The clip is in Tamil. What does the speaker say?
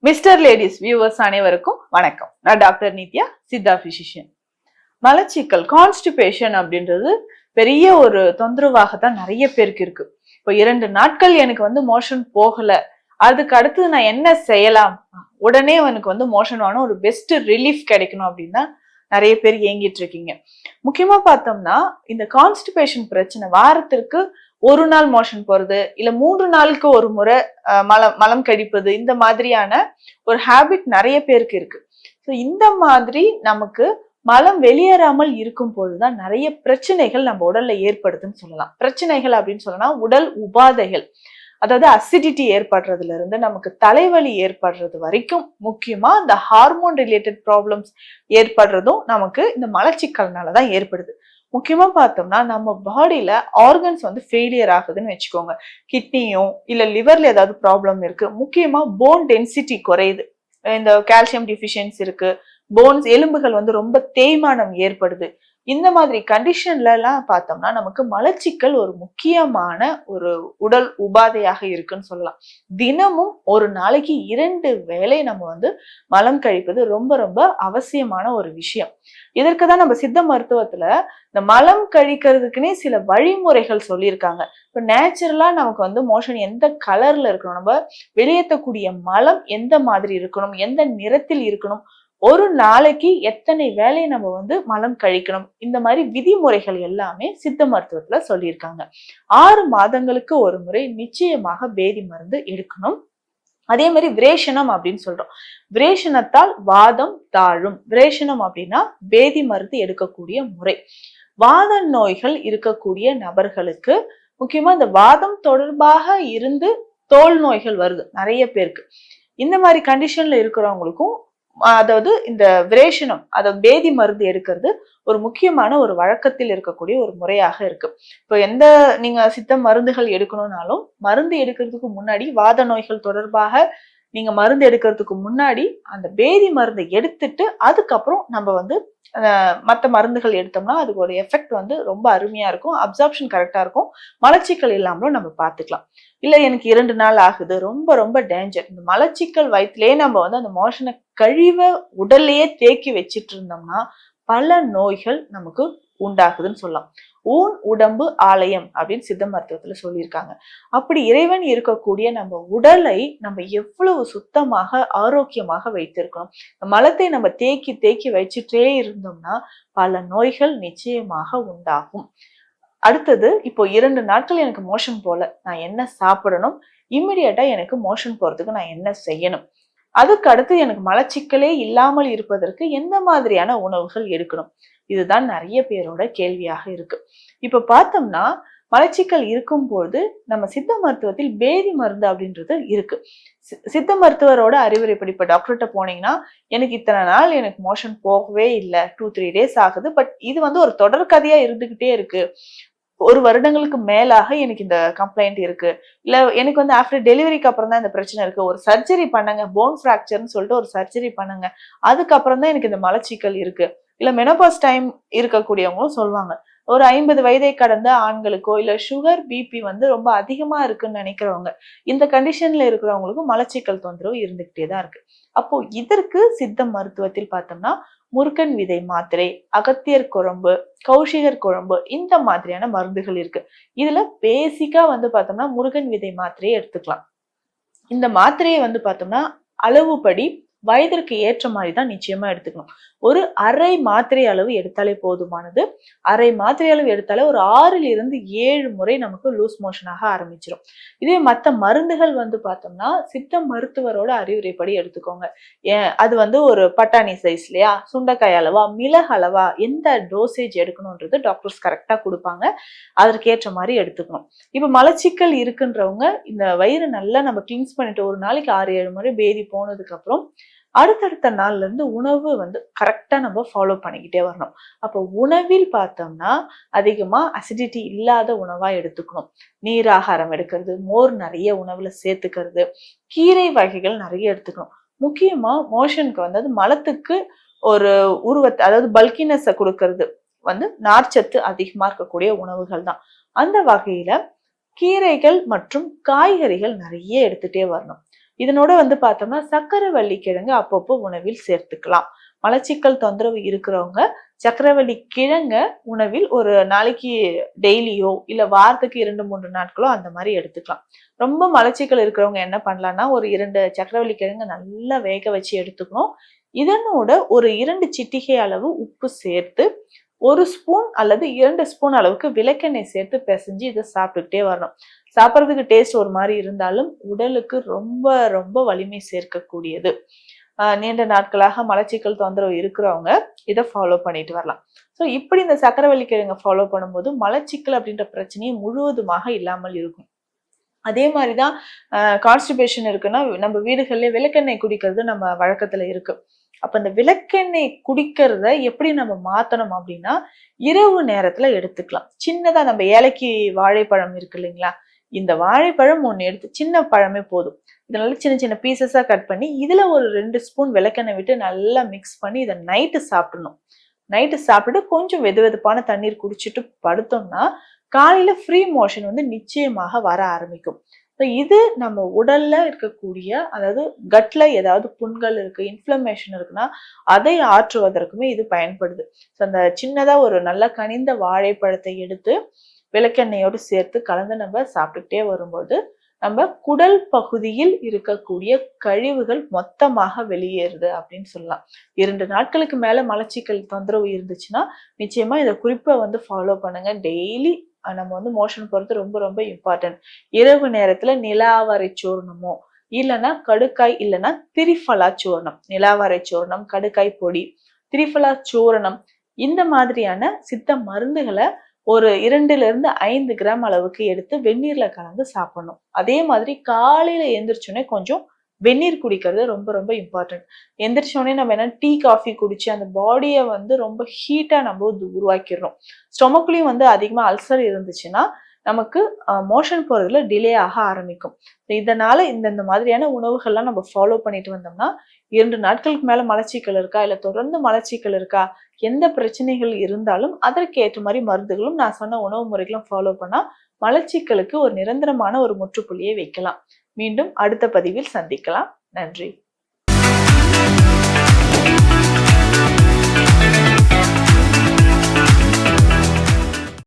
மிஸ்டர் லேடிஸ் வியூவர்ஸ் அனைவருக்கும் வணக்கம். நான் டாக்டர் நித்யா, சித்தா பிசிஷியன். மலச்சிக்கல் கான்ஸ்டிபேஷன் அப்படின்றது பெரிய ஒரு தொந்தரவாகத்தான் நிறைய பேருக்கு இருக்கு. இப்போ 2 நாட்கள் எனக்கு மோஷன் போகல, அதுக்கு அடுத்து நான் என்ன செய்யலாம், உடனே எனக்கு மோஷன் ஆன ஒரு பெஸ்ட் ரிலீஃப் கிடைக்கணும் அப்படின்னா நிறைய பேர் ஏங்கிட்டு இருக்கீங்க. முக்கியமா பார்த்தோம்னா இந்த கான்ஸ்டிபேஷன் பிரச்சனை வாரத்திற்கு ஒரு நாள் மோஷன் போறது, இல்ல 3 நாளுக்கு ஒரு முறை மலம் கழிப்பது, இந்த மாதிரியான ஒரு ஹேபிட் நிறைய பேருக்கு இருக்கு. ஸோ இந்த மாதிரி நமக்கு மலம் வெளியேறாமல் இருக்கும் பொழுதுதான் நிறைய பிரச்சனைகள் நம்ம உடல்ல ஏற்படுதுன்னு சொல்லலாம். பிரச்சனைகள் அப்படின்னு சொல்லனா உடல் உபாதைகள், அதாவது அசிடிட்டி ஏற்படுறதுல இருந்து நமக்கு தலைவலி ஏற்படுறது வரைக்கும், முக்கியமா இந்த ஹார்மோன் ரிலேட்டட் ப்ராப்ளம்ஸ் ஏற்படுறதும் நமக்கு இந்த மலச்சிக்கல்னாலதான் ஏற்படுது. முக்கியமா பார்த்தோம்னா நம்ம பாடியில ஆர்கன்ஸ் ஃபெயிலியர் ஆகுதுன்னு வச்சுக்கோங்க. கிட்னியும் இல்ல லிவர்ல ஏதாவது ப்ராப்ளம் இருக்கு, முக்கியமா போன் டென்சிட்டி குறையுது, இந்த கால்சியம் டிஃபிஷியன்சி இருக்கு, போன்ஸ் எலும்புகள் ரொம்ப தேய்மானம் ஏற்படுது. இந்த மாதிரி கண்டிஷன்ல எல்லாம் பார்த்தோம்னா நமக்கு மலச்சிக்கல் ஒரு முக்கியமான ஒரு உடல் உபாதையாக இருக்குன்னு சொல்லலாம். தினமும் ஒரு நாளைக்கு 2 வேளை நம்ம மலம் கழிப்பது ரொம்ப ரொம்ப அவசியமான ஒரு விஷயம். இதற்குதான் நம்ம சித்த மருத்துவத்துல இந்த மலம் கழிக்கிறதுக்குன்னே சில வழிமுறைகள் சொல்லியிருக்காங்க. இப்ப நேச்சுரலா நமக்கு மோஷன் எந்த கலர்ல இருக்கணும், நம்ம வெளியேற்றக்கூடிய மலம் எந்த மாதிரி இருக்கணும், எந்த நிறத்தில் இருக்கணும், ஒரு நாளைக்கு எத்தனை வேளை நம்ம மலம் கழிக்கணும், இந்த மாதிரி விதிமுறைகள் எல்லாமே சித்த மருத்துவத்துல சொல்லியிருக்காங்க. 6 மாதங்களுக்கு ஒரு முறை நிச்சயமாக பேதி மருந்து எடுக்கணும். அதே மாதிரி விரேஷனம் அப்படின்னு சொல்றோம். விரேஷனத்தால் வாதம் தாழும். விரேஷனம் அப்படின்னா பேதி மருந்து எடுக்கக்கூடிய முறை. வாத நோய்கள் இருக்கக்கூடிய நபர்களுக்கு, முக்கியமா இந்த வாதம் தொடர்பாக இருந்து தோல் நோய்கள் வருது நிறைய பேருக்கு, இந்த மாதிரி கண்டிஷன்ல இருக்கிறவங்களுக்கும் அதாவது இந்த விரேஷனம், அதாவது பேதி மருந்து எடுக்கிறது ஒரு முக்கியமான ஒரு வழக்கத்தில் இருக்கக்கூடிய ஒரு முறையாக இருக்கு. இப்போ நீங்க சித்த மருந்துகள் எடுக்கணும்னாலும் மருந்து எடுக்கிறதுக்கு முன்னாடி, வாத நோய்கள் தொடர்பாக நீங்க மருந்து எடுக்கிறதுக்கு முன்னாடி அந்த பேதி மருந்தை எடுத்துட்டு அதுக்கப்புறம் நம்ம மற்ற மருந்துகள் எடுத்தோம்னா அதுக்கு ஒரு எஃபெக்ட் ரொம்ப அருமையா இருக்கும், அப்சார்ப்ஷன் கரெக்டா இருக்கும், மலச்சிக்கல் இல்லாமலும் நம்ம பார்த்துக்கலாம். இல்ல எனக்கு 2 நாள் ஆகுது, ரொம்ப ரொம்ப டேஞ்சர், இந்த மலச்சிக்கல் வயிற்றுலயே நம்ம அந்த மோஷனை கழிவ உடல்லையே தேக்கி வச்சிட்டு இருந்தோம்னா பல நோய்கள் நமக்கு உண்டாகுதுன்னு சொல்லலாம். ஊன் உடம்பு ஆலயம் அப்படின்னு சித்த மருத்துவத்துல சொல்லியிருக்காங்க. அப்படி இறைவன் இருக்கக்கூடிய நம்ம உடலை நம்ம எவ்வளவு சுத்தமாக ஆரோக்கியமாக வைத்திருக்கணும். மலத்தை நம்ம தேக்கி தேக்கி வச்சுட்டே இருந்தோம்னா பல நோய்கள் நிச்சயமாக உண்டாகும். அடுத்தது, இப்போ 2 நாட்கள் எனக்கு மோஷன் போல, நான் என்ன சாப்பிடணும், இம்மிடியட்டா எனக்கு மோஷன் போறதுக்கு நான் என்ன செய்யணும், அதுக்கு அடுத்து எனக்கு மலச்சிக்கலே இல்லாமல் இருப்பதற்கு எந்த மாதிரியான உணவுகள் எடுக்கணும், இதுதான் நிறைய பேரோட கேள்வியாக இருக்கு. இப்ப பார்த்தோம்னா மலச்சிக்கல் இருக்கும்போது நம்ம சித்த மருத்துவத்தில் பேதி மருந்து அப்படின்றது இருக்கு. சித்த மருத்துவரோட அறிவுரைப்படி இப்ப டாக்டர்கிட்ட போனீங்கன்னா, எனக்கு இத்தனை நாள் எனக்கு மோஷன் போகவே இல்லை, 2-3 days ஆகுது, பட் இது ஒரு தொடர் கதையா இருந்துகிட்டே இருக்கு, 1 வருடங்களுக்கு மேலாக எனக்கு இந்த கம்ப்ளைண்ட் இருக்கு, இல்ல எனக்கு ஆஃப்டர் டெலிவரிக்கு அப்புறம் தான் இந்த பிரச்சனை இருக்கு, ஒரு சர்ஜரி பண்ணுங்க, போன் ஃப்ராக்சர்னு சொல்லிட்டு ஒரு சர்ஜரி பண்ணுங்க, அதுக்கப்புறம் தான் எனக்கு இந்த மலச்சிக்கல் இருக்கு, இல்ல மெனோபாஸ் டைம் இருக்கக்கூடியவங்களும் சொல்லுவாங்க. ஒரு 50 வயதை கடந்த ஆண்களுக்கோ இல்ல சுகர் பிபி ரொம்ப அதிகமா இருக்குன்னு நினைக்கிறவங்க, இந்த கண்டிஷன்ல இருக்கிறவங்களுக்கும் மலச்சிக்கல் தொந்தரவு இருந்துகிட்டே தான் இருக்கு. அப்போ இதற்கு சித்த மருத்துவத்தில் பார்த்தோம்னா முருகன் விதை மாத்திரை, அகத்தியர் குழம்பு, கௌஷிகர் குழம்பு, இந்த மாதிரியான மருந்துகள் இருக்கு. இதுல பேசிக்கா பார்த்தோம்னா முருகன் விதை மாத்திரையை எடுத்துக்கலாம். இந்த மாத்திரையை பார்த்தோம்னா அளவுபடி வயதிற்கு ஏற்ற மாதிரி தான் நிச்சயமா எடுத்துக்கணும். ஒரு அரை மாத்திரை அளவு எடுத்தாலே போதுமானது. அரை மாத்திரை அளவு எடுத்தாலே ஒரு 6-7 முறை நமக்கு லூஸ் மோஷனாக ஆரம்பிச்சிடும். இதே மற்ற மருந்துகள் பார்த்தோம்னா சித்த மருத்துவரோட அறிவுரைப்படி எடுத்துக்கோங்க. அது ஒரு பட்டாணி சைஸ் இல்லையா, சுண்டைக்காய் அளவா, மிளகு அளவா, எந்த டோசேஜ் எடுக்கணும்ன்றது டாக்டர்ஸ் கரெக்டா கொடுப்பாங்க, அதற்கேற்ற மாதிரி எடுத்துக்கணும். இப்ப மலச்சிக்கல் இருக்குன்றவங்க இந்த வயிறு நல்லா நம்ம கிளீன்ஸ் பண்ணிட்டு ஒரு நாளைக்கு 6-7 முறை பேதி போனதுக்கு அப்புறம் அடுத்தடுத்த நாள்ல இருந்து உணவு கரெக்டா நம்ம ஃபாலோ பண்ணிக்கிட்டே வரணும். அப்போ உணவில் பார்த்தோம்னா அதிகமா அசிடிட்டி இல்லாத உணவா எடுத்துக்கணும். நீராகாரம் எடுக்கிறது, மோர் நிறைய உணவுல சேர்த்துக்கிறது, கீரை வகைகள் நிறைய எடுத்துக்கணும். முக்கியமா மோஷனுக்கு அது மலத்துக்கு ஒரு உருவத்தை, அதாவது பல்கினஸை கொடுக்கறது நார்ச்சத்து அதிகமா இருக்கக்கூடிய உணவுகள் தான். அந்த வகையில கீரைகள் மற்றும் காய்கறிகள் நிறைய எடுத்துட்டே வரணும். இதனோட பார்த்தோம்னா சக்கரவள்ளி கிழங்கு அப்பப்போ உணவில் சேர்த்துக்கலாம். மலச்சிக்கல் தொந்தரவு இருக்கிறவங்க சக்கரவள்ளி கிழங்க உணவில் ஒரு நாளைக்கு டெய்லியோ இல்ல வாரத்துக்கு 2-3 நாட்களோ அந்த மாதிரி எடுத்துக்கலாம். ரொம்ப மலச்சிக்கல் இருக்கிறவங்க என்ன பண்ணலாம்னா ஒரு 2 சக்கரவள்ளி கிழங்கு நல்லா வேக வச்சு எடுத்துக்கணும். இதனோட ஒரு 2 சிட்டிகை அளவு உப்பு சேர்த்து 1 ஸ்பூன் அல்லது 2 ஸ்பூன் அளவுக்கு விளக்கெண்ணெய் சேர்த்து பிசைஞ்சு இதை சாப்பிட்டுக்கிட்டே வரணும். சாப்பிட்றதுக்கு டேஸ்ட் ஒரு மாதிரி இருந்தாலும் உடலுக்கு ரொம்ப ரொம்ப வலிமை சேர்க்கக்கூடியது. நீண்ட நாட்களாக மலச்சிக்கல் தொந்தரவு இருக்கிறவங்க இதை ஃபாலோ பண்ணிட்டு வரலாம். ஸோ இப்படி இந்த சக்கரவள்ளி கிழங்கை ஃபாலோ பண்ணும்போது மலச்சிக்கல் அப்படின்ற பிரச்சனையே முழுவதுமாக இல்லாமல் இருக்கும். அதே மாதிரிதான் கான்ஸ்டிபேஷன் இருக்குன்னா நம்ம வீடுகள்லயே விளக்கெண்ணெய் குடிக்கிறது நம்ம வழக்கத்துல இருக்கு. அப்ப இந்த விளக்கெண்ணெய் குடிக்கிறத எப்படி நம்ம மாத்தணும் அப்படின்னா இரவு நேரத்துல எடுத்துக்கலாம். சின்னதா நம்ம ஏலக்கி வாழைப்பழம் இருக்கு இல்லைங்களா, இந்த வாழைப்பழம் ஒண்ணு எடுத்து சின்ன பழமே போதும். இதனால சின்ன சின்ன பீசஸா கட் பண்ணி இதுல ஒரு 2 ஸ்பூன் விளக்கெண்ணெய் விட்டு நல்லா மிக்ஸ் பண்ணி இதை நைட்டு சாப்பிடணும். நைட்டு சாப்பிட்டுட்டு கொஞ்சம் வெது வெதுப்பான தண்ணீர் குடிச்சிட்டு படுத்தோம்னா காலையில ஃப்ரீ மோஷன் நிச்சயமாக வர ஆரம்பிக்கும். இது நம்ம உடல்ல இருக்கக்கூடிய, அதாவது கட்ல ஏதாவது புண்கள் இருக்கு, இன்ஃப்ளமேஷன் இருக்குன்னா அதை ஆற்றுவதற்குமே இது பயன்படுது. அந்த சின்னதா ஒரு நல்ல கனிந்த வாழைப்பழத்தை எடுத்து விளக்கெண்ணெயோடு சேர்த்து கலந்து நம்ம சாப்பிட்டுட்டே வரும்போது நம்ம குடல் பகுதியில் இருக்கக்கூடிய கழிவுகள் மொத்தமாக வெளியேறுது அப்படின்னு சொல்லலாம். 2 நாட்களுக்கு மேல மலச்சிக்கல் தொந்தரவு இருந்துச்சுன்னா நிச்சயமா இதை குறிப்பை ஃபாலோ பண்ணுங்க. டெய்லி நம்ம மோஷன் போறது ரொம்ப ரொம்ப இம்பார்ட்டன்ட். இரவு நேரத்துல நிலாவரை சூர்ணமோ இல்லைன்னா கடுக்காய் இல்லைன்னா திரிஃபலா சூர்ணம், நிலாவரை சூர்ணம், கடுக்காய் பொடி, திரிஃபலா சூரணம் இந்த மாதிரியான சித்த மருந்துகளை ஒரு 2-5 கிராம் அளவுக்கு எடுத்து வெந்நீர்ல கலந்து சாப்பிடணும். அதே மாதிரி காலையில எந்திரிச்சோடனே கொஞ்சம் வெந்நீர் குடிக்கிறது ரொம்ப ரொம்ப இம்பார்ட்டன்ட். எந்திரிச்சோடனே நம்ம என்ன டீ காஃபி குடிச்சு அந்த பாடியை ரொம்ப ஹீட்டா நம்ம உருவாக்கிடுறோம். ஸ்டொமக்லயும் அதிகமா அல்சர் இருந்துச்சுன்னா நமக்கு மோஷன் போறதுல டிலே ஆக ஆரம்பிக்கும். இதனால இந்த மாதிரியான உணவுகள்லாம் நம்ம ஃபாலோ பண்ணிட்டு வந்தோம்னா 2 நாட்களுக்கு மேல மலச்சிக்கல் இருக்கா இல்ல தொடர்ந்து மலச்சிக்கல் இருக்கா, எந்த பிரச்சனைகள் இருந்தாலும் அதற்கு ஏற்ற மாதிரி மருந்துகளும் நான் சொன்ன உணவு முறைகளும் ஃபாலோ பண்ணா மலச்சிக்கலுக்கு ஒரு நிரந்தரமான ஒரு முற்றுப்புள்ளியை வைக்கலாம். மீண்டும் அடுத்த பதிவில் சந்திக்கலாம். நன்றி.